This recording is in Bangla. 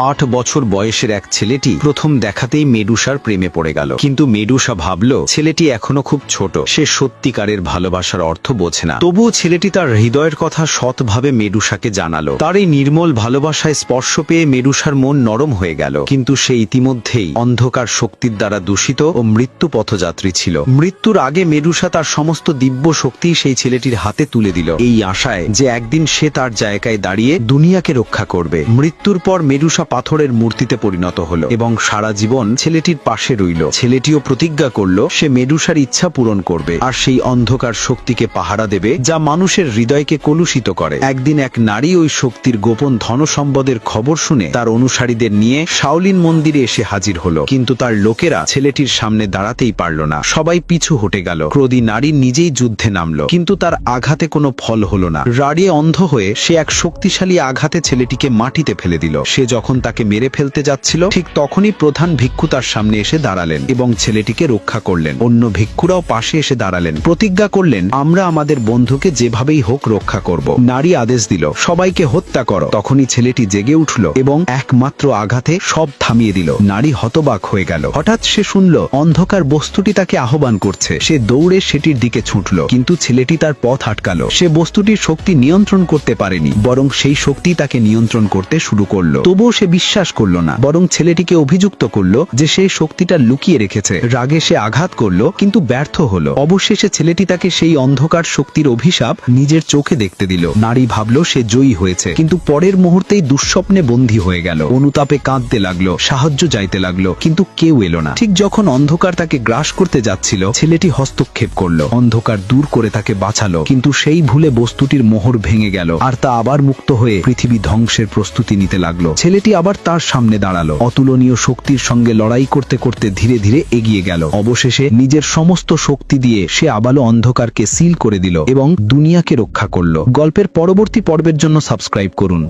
8 বছর বয়সের এক ছেলেটি প্রথম দেখাতেই মেডুসার প্রেমে পড়ে গেল। কিন্তু মেডুসা ভাবল ছেলেটি এখনো খুব ছোট, সে সত্যিকারের ভালোবাসার অর্থ বোঝে না। তবুও ছেলেটি তার হৃদয়ের কথা সৎভাবে মেডুসাকে জানালো। তার এই নির্মল ভালোবাসায় স্পর্শ পেয়ে মেডুসার মন নরম হয়ে গেল। কিন্তু সে ইতিমধ্যেই অন্ধকার শক্তির দ্বারা দূষিত ও মৃত্যু পথযাত্রী ছিল। মৃত্যুর আগে মেডুসা তার সমস্ত দিব্য শক্তি সেই ছেলেটির হাতে তুলে দিল, এই আশায় যে একদিন সে তার জায়গায় দাঁড়িয়ে দুনিয়াকে রক্ষা করবে। মৃত্যুর পর মেডুসা পাথরের মূর্তিতে পরিণত হলো এবং সারা জীবন ছেলেটির পাশে রইল। ছেলেটিও প্রতিজ্ঞা করলো সে মেডুসার ইচ্ছা পূরণ করবে আর সেই অন্ধকার শক্তিকে পাহারা দেবে যা মানুষের হৃদয়কে কলুষিত করে। একদিন এক নারী ওই শক্তির গোপন ধনসম্পদের খবর শুনে তার অনুসারীদের নিয়ে শাওলিন মন্দিরে এসে হাজির হলো। কিন্তু তার লোকেরা ছেলেটির সামনে দাঁড়াতেই পারল না, সবাই পিছু হটে গেল। ক্রোধী নারী নিজেই যুদ্ধে নামলো, কিন্তু তার আঘাতে কোনো ফল হলো না। রাড়িয়ে অন্ধ হয়ে সে এক শক্তিশালী আঘাতে ছেলেটিকে মাটিতে ফেলে দিল। সে যখন তাকে মেরে ফেলতে যাচ্ছিল ঠিক তখনই প্রধান ভিক্ষু তার সামনে এসে দাঁড়ালেন এবং ছেলেটিকে রক্ষা করলেন। অন্য ভিক্ষুরাও পাশে এসে দাঁড়ালেন, প্রতিজ্ঞা করলেন আমরা আমাদের বন্ধুকে যেভাবেই হোক রক্ষা করব। নারী আদেশ দিল সবাইকে হত্যা করো। তখনই ছেলেটি জেগে উঠল এবং একমাত্র আঘাতে সব থামিয়ে দিল। নারী হতবাক হয়ে গেল। হঠাৎ সে শুনল অন্ধকার বস্তুটি তাকে আহ্বান করছে। সে দৌড়ে সেটির দিকে ছুটল, কিন্তু ছেলেটি তার পথ আটকালো। সে বস্তুটির শক্তি নিয়ন্ত্রণ করতে পারেনি, বরং সেই শক্তি তাকে নিয়ন্ত্রণ করতে শুরু করলো। তবুও সে বিশ্বাস করলো না, বরং ছেলেটিকে অভিযুক্ত করলো যে সেই শক্তিটা লুকিয়ে রেখেছে। রাগে সে আঘাত করলো, কিন্তু ব্যর্থ হলো। অবশেষে ছেলেটি তাকে সেই অন্ধকার শক্তির অভিশাপ নিজের চোখে দেখতে দিল। নারী ভাবলো সে জয়ী হয়েছে, কিন্তু পরের মুহূর্তেই দুঃস্বপ্নে বন্দী হয়ে গেল। অনুতাপে কাঁদতে লাগলো, সাহায্য চাইতে লাগলো, কিন্তু কেউ এলো না। ঠিক যখন অন্ধকার তাকে গ্রাস করতে যাচ্ছিল ছেলেটি হস্তক্ষেপ করলো, অন্ধকার দূর করে তাকে বাঁচালো। কিন্তু সেই ভুলে বস্তুটির মোহর ভেঙে গেল আর তা আবার মুক্ত হয়ে পৃথিবী ধ্বংসের প্রস্তুতি নিতে লাগলো। ছেলেটি আবার তার সামনে দাঁড়ালো, অতুলনীয় শক্তির সঙ্গে লড়াই করতে করতে ধীরে ধীরে এগিয়ে গেল। অবশেষে নিজের সমস্ত শক্তি দিয়ে সে আবারও অন্ধকারকে সিল করে দিল এবং দুনিয়াকে রক্ষা করলো। গল্পের পরবর্তী পর্বের জন্য সাবস্ক্রাইব করুন।